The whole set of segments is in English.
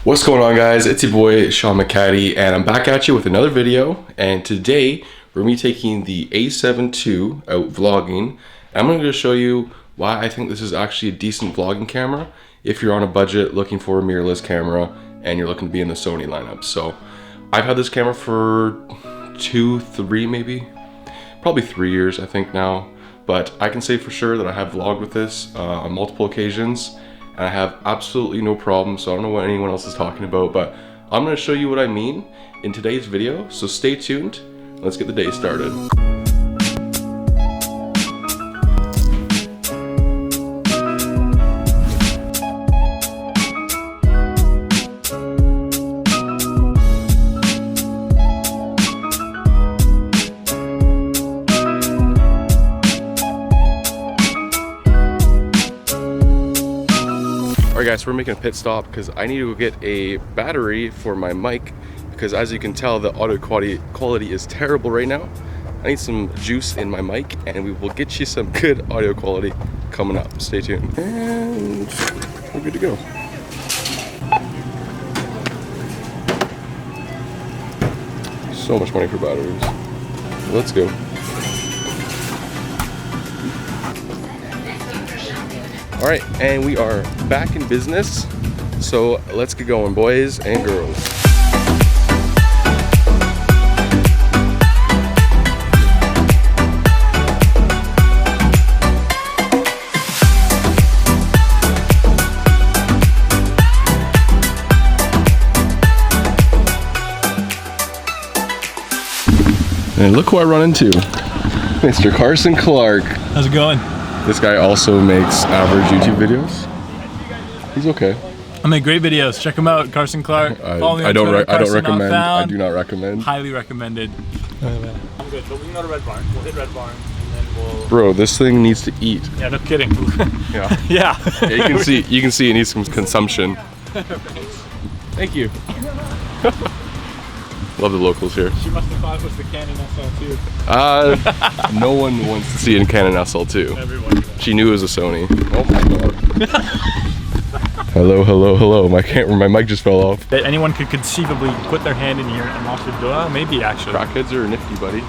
What's going on, guys? It's your boy Sean McCaddy, and I'm back at you with another video. And today we're gonna be taking the A7II out vlogging. I'm going to show you why I think this is actually a decent vlogging camera if you're on a budget looking for a mirrorless camera and you're looking to be in the Sony lineup. So I've had this camera for probably 3 years I think now, but I can say for sure that I have vlogged with this on multiple occasions and I have absolutely no problem. So I don't know what anyone else is talking about, but I'm going to show you what I mean in today's video. So stay tuned. Let's get the day started. Alright guys, so we're making a pit stop because I need to go get a battery for my mic, because as you can tell the audio quality is terrible right now. I need some juice in my mic and we will get you some good audio quality coming up. Stay tuned. And we're good to go. So much money for batteries. Let's go. All right, and we are back in business. So let's get going, boys and girls. And look who I run into, Mr. Carson Clark. How's it going? This guy also makes average YouTube videos. He's okay. I make great videos. Check him out, Carson Clark. Follow me on Twitter, I don't recommend. I do not recommend. Highly recommended. I'm good, but we can go to Red Barn. We'll hit Red Barn, and then we'll. Bro, this thing needs to eat. Yeah, no kidding. Yeah. Yeah. Yeah. You can see it needs some consumption. Thank you. Love the locals here. She must have thought it was the Canon SL2. No one wants to see a Canon SL2. Everyone. She knew it was a Sony. Oh my god. Hello, hello, hello. My mic just fell off. That anyone could conceivably put their hand in here and lock the door. Maybe actually. Crackheads are nifty, buddy.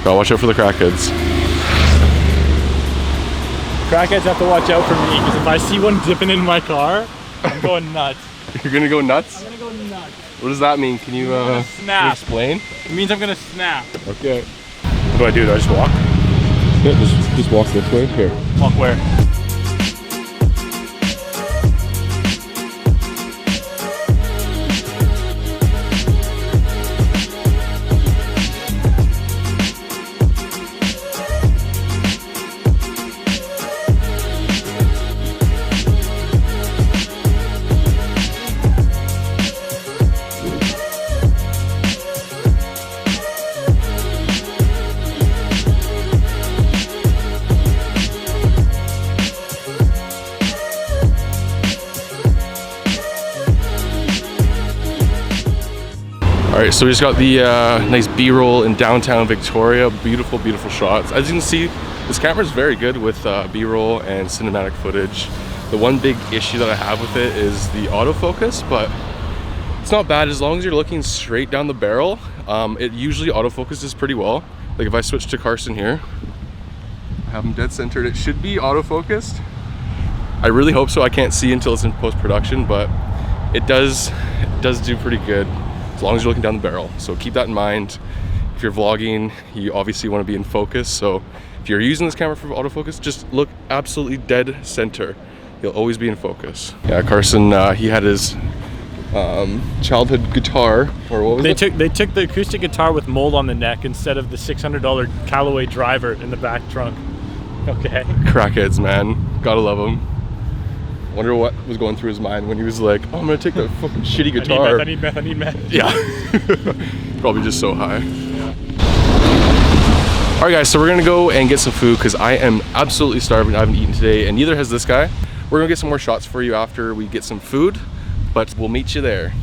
Gotta watch out for the crackheads. Crackheads have to watch out for me, because if I see one dipping in my car, I'm going nuts. You're gonna go nuts? I'm gonna go nuts. What does that mean? Can you, snap. explain? It means I'm gonna snap. Okay. What do I do? Do I just walk? Yeah, just walk this way. Here. Walk where? Alright, so we just got the nice B-roll in downtown Victoria. Beautiful, beautiful shots. As you can see, this camera is very good with B-roll and cinematic footage. The one big issue that I have with it is the autofocus, but it's not bad as long as you're looking straight down the barrel. It usually autofocuses pretty well. Like if I switch to Carson here, I have him dead centered, it should be autofocused. I really hope so. I can't see until it's in post-production, but it does do pretty good as long as you're looking down the barrel. So keep that in mind. If you're vlogging, you obviously want to be in focus. So if you're using this camera for autofocus, just look absolutely dead center. You'll always be in focus. Yeah, Carson, he had his childhood guitar, or what was it? They took the acoustic guitar with mold on the neck instead of the $600 Callaway driver in the back trunk. Okay. Crackheads, man. Gotta love them. Wonder what was going through his mind when he was like, oh, I'm gonna take that fucking shitty guitar. I need meth. Yeah. Probably just so high. Yeah. Alright guys, so we're gonna go and get some food because I am absolutely starving. I haven't eaten today and neither has this guy. We're gonna get some more shots for you after we get some food, but we'll meet you there.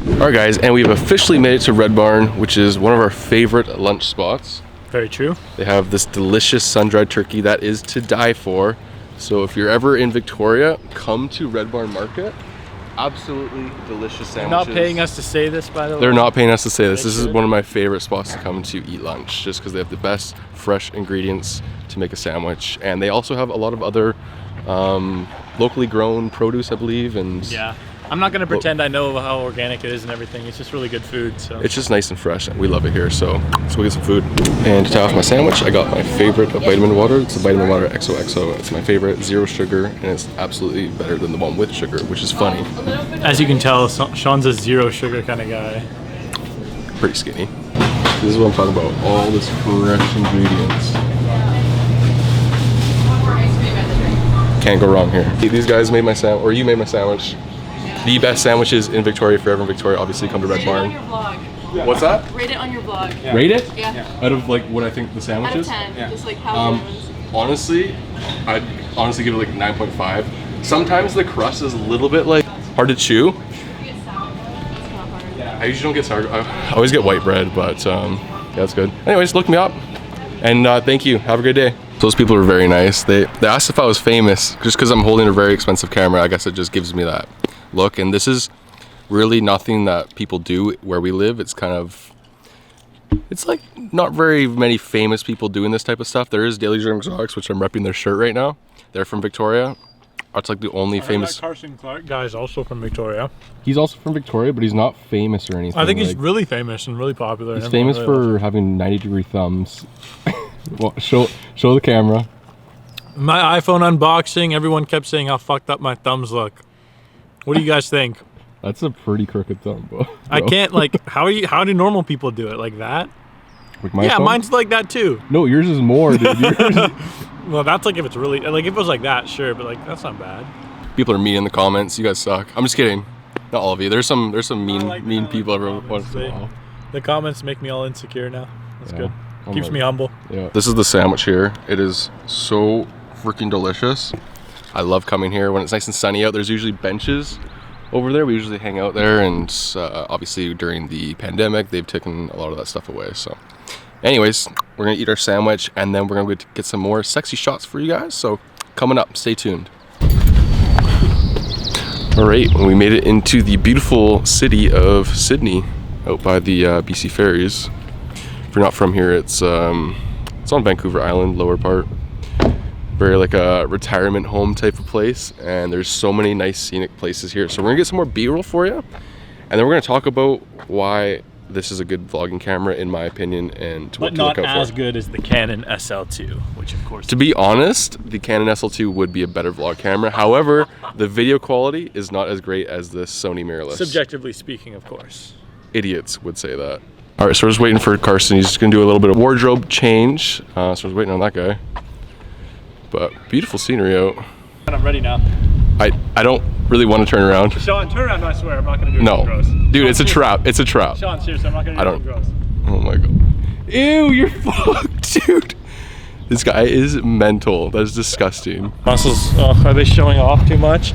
Alright guys, and we've officially made it to Red Barn, which is one of our favorite lunch spots. Very true. They have this delicious sun-dried turkey that is to die for. So if you're ever in Victoria, come to Red Barn Market. Absolutely delicious sandwiches. They're not paying us to say this, by the way. They're not paying us to say this. They This is should. one of my favorite spots to come to eat lunch, just because they have the best fresh ingredients to make a sandwich. And they also have a lot of other locally grown produce, I believe. And Yeah. I'm not gonna pretend I know how organic it is and everything. It's just really good food. So it's just nice and fresh. We love it here. So let's go get some food. And to top off my sandwich, I got my favorite of vitamin water. It's the vitamin water XOXO. It's my favorite, 0 sugar, and it's absolutely better than the one with sugar, which is funny. as you can tell, Sean's a 0 sugar kind of guy. Pretty skinny. This is what I'm talking about. All this fresh ingredients. Can't go wrong here. These guys made my sandwich, or you made my sandwich. The best sandwiches in Victoria, forever in Victoria. Obviously, come to Red Barn. Rate it on your vlog. What's that? Rate it on your vlog. Yeah. Rate it? Yeah. Out of like what I think the sandwich Out of is? 10. Yeah. Just like how good it was. Honestly, I'd honestly give it like 9.5. Sometimes the crust is a little bit like hard to chew. You get sour. That's kind of hard. I usually don't get sour. I always get white bread, but yeah, that's good. Anyways, look me up, and thank you. Have a good day. Those people were very nice. They asked if I was famous, just because I'm holding a very expensive camera. I guess it just gives me that look. And this is really nothing that people do where we live. It's kind of, it's like not very many famous people doing this type of stuff. There is Daily Dream Exotics, which I'm repping their shirt right now. They're from Victoria. It's like the only famous. That Carson Clark guy is also from Victoria. He's also from Victoria, but he's not famous or anything. I think he's like, really famous and really popular. he's and famous everyone really for having 90-degree thumbs. Well, show the camera. loves him. My iPhone unboxing, everyone kept saying how fucked up my thumbs look. What do you guys think? That's a pretty crooked thumb, bro. I can't like how do normal people do it like that? Like my Yeah, phone? mine's like that too. No, yours is more, dude. Yours Well, that's like if it's really like if it was like that, sure, but like that's not bad. People are mean in the comments. You guys suck. I'm just kidding. Not all of you. There's some mean I like people every comments. once in a while. The comments make me all insecure now. That's Yeah. good. I'm Keeps like- me humble. Yeah. This is the sandwich here. It is so freaking delicious. I love coming here when it's nice and sunny out. There's usually benches over there. We usually hang out there, and obviously during the pandemic, they've taken a lot of that stuff away. So anyways, we're gonna eat our sandwich, and then we're gonna get some more sexy shots for you guys. So coming up, stay tuned. All right, we made it into the beautiful city of Sidney, out by the BC ferries. If you're not from here, it's on Vancouver Island, lower part. Very like a retirement home type of place, and there's so many nice scenic places here. So we're gonna get some more B-roll for you, and then we're gonna talk about why this is a good vlogging camera in my opinion, and what But to look not out as for. good as the Canon SL2, which of course. To be honest, the Canon SL2 would be a better vlog camera. However, the video quality is not as great as the Sony mirrorless. Subjectively speaking, of course. Idiots would say that. All right, so we're just waiting for Carson. He's just gonna do a little bit of wardrobe change. So we're waiting on that guy. But beautiful scenery out. And I'm ready now. I don't really want to turn around. Sean, turn around. No, I swear, I'm not gonna do No, anything gross. dude, Sean, it's a seriously. trap. It's a trap. Sean, seriously, I'm not gonna do I anything don't- gross. Oh my god. Ew, you're fucked, dude. This guy is mental. That is disgusting. Muscles, are they showing off too much?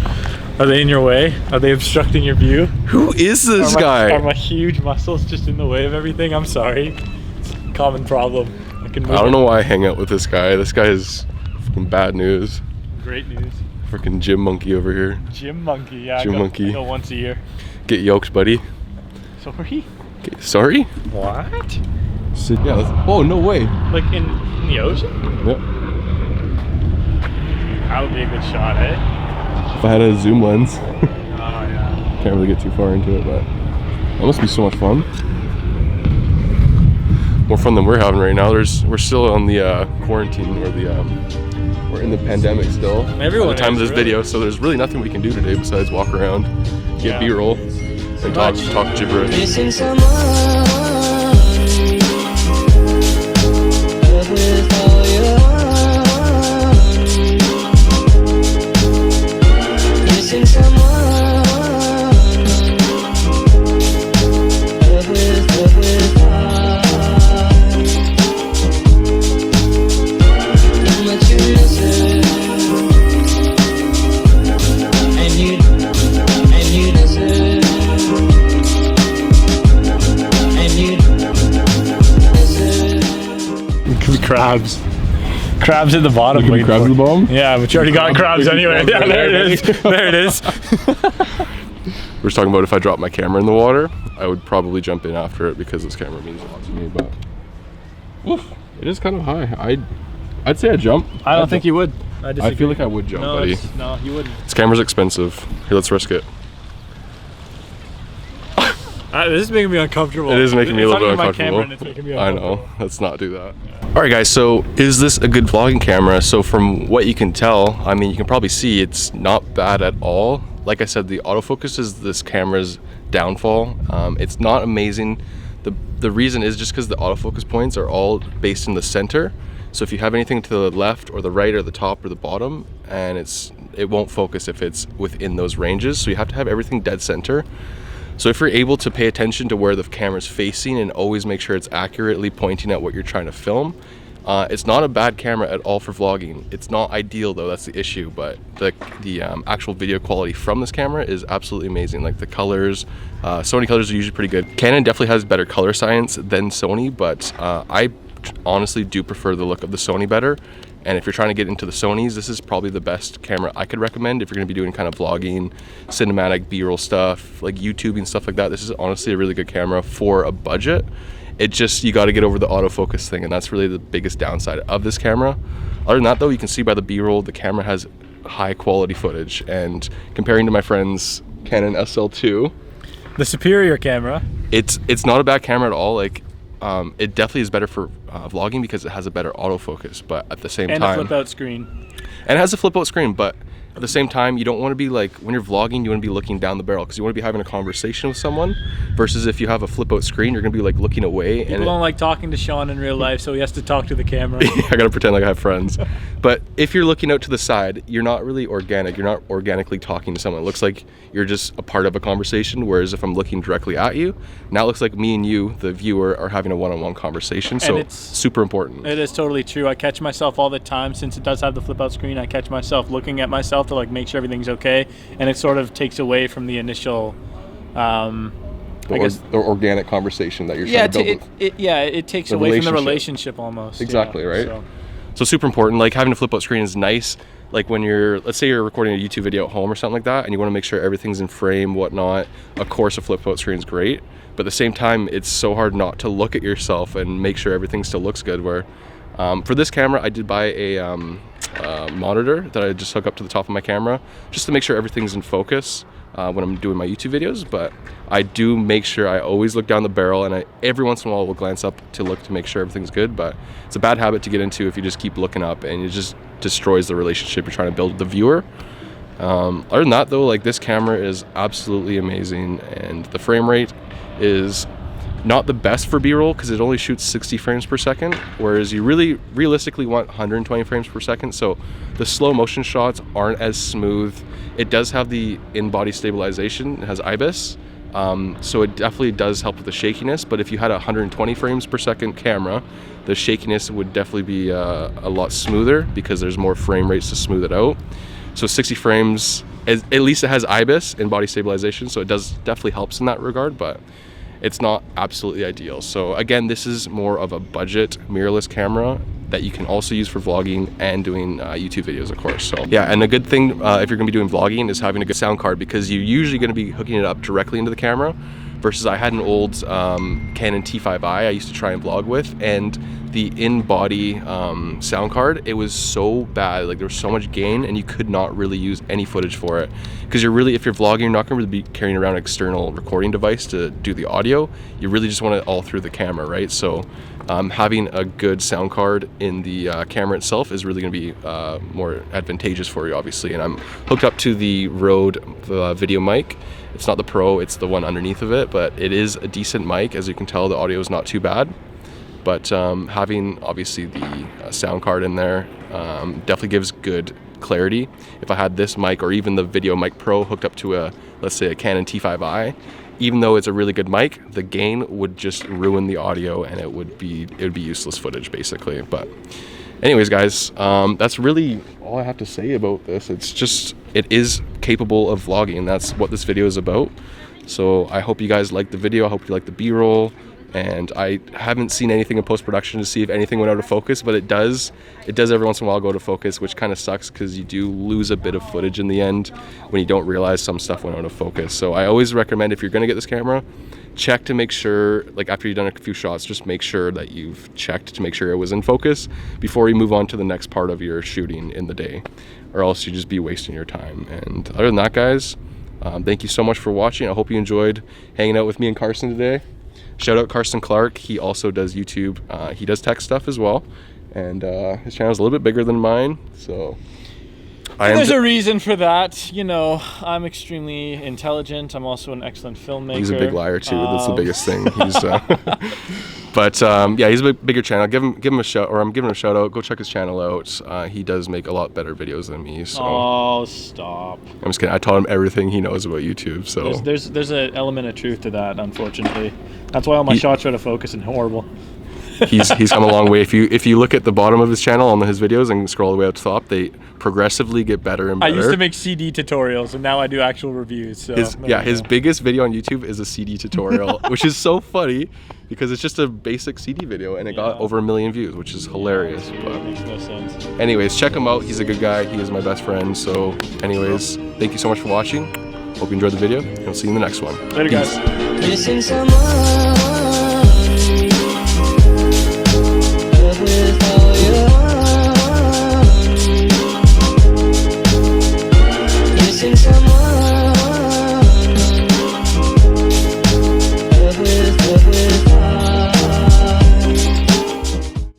Are they in your way? Are they obstructing your view? Who is this Are guy? my huge muscles just in the way of everything? I'm sorry. It's a common problem. I can move I don't it. know why I hang out with this guy. This guy is fucking bad news. Great news. Freaking gym monkey over here. Gym monkey, yeah. Gym monkey. I go once a year. Get yoked, buddy. Sorry? Okay, sorry? What? Yeah, oh, no way. Like in the ocean? Yep. That would be a good shot, eh? If I had a zoom lens. Oh, yeah. Can't really get too far into it, but that must be so much fun. More fun than we're having right now. We're still on the quarantine, or we're in the pandemic still. Everyone at the time is, of this really. video, so there's really nothing we can do today besides walk around, get Yeah. B-roll, and talk gibberish. Missing someone with all your heart. Missing someone with heart. How much you miss her, and you miss her. The crabs. Crabs at the bottom. Looking for crabs at the bottom? Yeah, but you already got crabs anyway. Yeah, there it is. There it is. We're just talking about if I drop my camera in the water, I would probably jump in after it because this camera means a lot to me, but oof, it is kind of high. I'd say I jump. I don't think you would. I feel like I would jump, buddy. No, you wouldn't. This camera's expensive. Here, let's risk it. This is making me uncomfortable. It is making me a little bit my camera uncomfortable. and it's making me I uncomfortable. know. Let's not do that. All right, guys. So, is this a good vlogging camera? So, from what you can tell, I mean, you can probably see it's not bad at all. Like I said, the autofocus is this camera's downfall. It's not amazing. The reason is just because the autofocus points are all based in the center. So if you have anything to the left or the right or the top or the bottom, and it won't focus if it's within those ranges. So you have to have everything dead center. So if you're able to pay attention to where the camera's facing and always make sure it's accurately pointing at what you're trying to film, it's not a bad camera at all for vlogging. It's not ideal though, that's the issue, but the actual video quality from this camera is absolutely amazing. Like the colors, Sony colors are usually pretty good. Canon definitely has better color science than Sony, but I honestly do prefer the look of the Sony better. And if you're trying to get into the Sonys, this is probably the best camera I could recommend if you're gonna be doing kind of vlogging, cinematic B-roll stuff, like YouTubing, stuff like that. This is honestly a really good camera for a budget. It just, you gotta get over the autofocus thing, and that's really the biggest downside of this camera. Other than that though, you can see by the B-roll, the camera has high quality footage. And comparing to my friend's Canon SL2, the superior camera, it's not a bad camera at all. Like, it definitely is better for vlogging because it has a better autofocus, but at the same time, and a flip out screen. And it has a flip out screen, but at the same time, you don't want to be like, when you're vlogging, you want to be looking down the barrel because you want to be having a conversation with someone, versus if you have a flip out screen, you're going to be like looking away. People don't like talking to Sean in real life, so he has to talk to the camera. I got to pretend like I have friends. But if you're looking out to the side, you're not really organic. You're not organically talking to someone. It looks like you're just a part of a conversation, whereas if I'm looking directly at you, now it looks like me and you, the viewer, are having a one-on-one conversation. So it's super important. It is totally true. I catch myself all the time, since it does have the flip out screen, I catch myself looking at myself to like make sure everything's okay, and it sort of takes away from the initial the organic conversation that you're trying to build. It takes away from the relationship almost. Exactly, right? So super important. Like having a flip out screen is nice. Like when let's say you're recording a YouTube video at home or something like that, and you want to make sure everything's in frame, whatnot. Of course, a flip out screen is great, but at the same time, it's so hard not to look at yourself and make sure everything still looks good. Where for this camera, I did buy a monitor that I just hook up to the top of my camera just to make sure everything's in focus when I'm doing my YouTube videos. But I do make sure I always look down the barrel, and I every once in a while will glance up to look to make sure everything's good. But it's a bad habit to get into if you just keep looking up, and it just destroys the relationship you're trying to build with the viewer. Other than that though, like this camera is absolutely amazing, and the frame rate is not the best for B-roll because it only shoots 60 frames per second, whereas you really realistically want 120 frames per second. So the slow motion shots aren't as smooth. It does have the in-body stabilization. It has IBIS, so it definitely does help with the shakiness. But if you had a 120 frames per second camera, the shakiness would definitely be a lot smoother because there's more frame rates to smooth it out. So 60 frames, at least it has IBIS, in-body stabilization, so it does definitely helps in that regard, but it's not absolutely ideal. So again, this is more of a budget mirrorless camera that you can also use for vlogging and doing YouTube videos, of course. So yeah, and a good thing if you're gonna be doing vlogging is having a good sound card, because you're usually gonna be hooking it up directly into the camera, versus I had an old Canon T5i I used to try and vlog with, and the in-body sound card, it was so bad. Like there was so much gain, and you could not really use any footage for it, because if you're vlogging, you're not going to really be carrying around an external recording device to do the audio. You really just want it all through the camera, right? So having a good sound card in the camera itself is really going to be more advantageous for you, obviously. And I'm hooked up to the Rode video mic. It's not the Pro, it's the one underneath of it, but it is a decent mic. As you can tell, the audio is not too bad. But having obviously the sound card in there definitely gives good clarity. If I had this mic or even the Video Mic Pro hooked up to let's say a Canon T5i, even though it's a really good mic, the gain would just ruin the audio, and it would be useless footage basically. But anyways, guys, that's really all I have to say about this. It is capable of vlogging, and that's what this video is about. So I hope you guys like the video. I hope you like the B-roll. And I haven't seen anything in post-production to see if anything went out of focus, but it does every once in a while go out of focus, which kind of sucks because you do lose a bit of footage in the end when you don't realize some stuff went out of focus. So I always recommend, if you're going to get this camera, check to make sure, like after you've done a few shots, just make sure that you've checked to make sure it was in focus before you move on to the next part of your shooting in the day, or else you just be wasting your time. And other than that, guys, thank you so much for watching. I hope you enjoyed hanging out with me and Carson today. Shout out Carson Clark. He also does YouTube. He does tech stuff as well, and his channel is a little bit bigger than mine. So there's a reason for that. You know, I'm extremely intelligent. I'm also an excellent filmmaker. He's a big liar too. That's the biggest thing. He's, but yeah, he's a bigger channel. Give him a shout, or I'm giving him a shout out. Go check his channel out. He does make a lot better videos than me. So. Oh, stop! I'm just kidding. I taught him everything he knows about YouTube. So there's an element of truth to that. Unfortunately, that's why all my shots are out of focus and horrible. He's come a long way. If you look at the bottom of his channel on his videos and scroll all the way up to the top, they progressively get better and better. I used to make CD tutorials, and now I do actual reviews. So his biggest video on YouTube is a CD tutorial, which is so funny because it's just a basic CD video, and it got over 1 million views, which is hilarious. But makes no sense. Anyways, check him out. He's a good guy. He is my best friend. So anyways, thank you so much for watching. Hope you enjoyed the video, and we'll see you in the next one. Later, guys. Missing someone.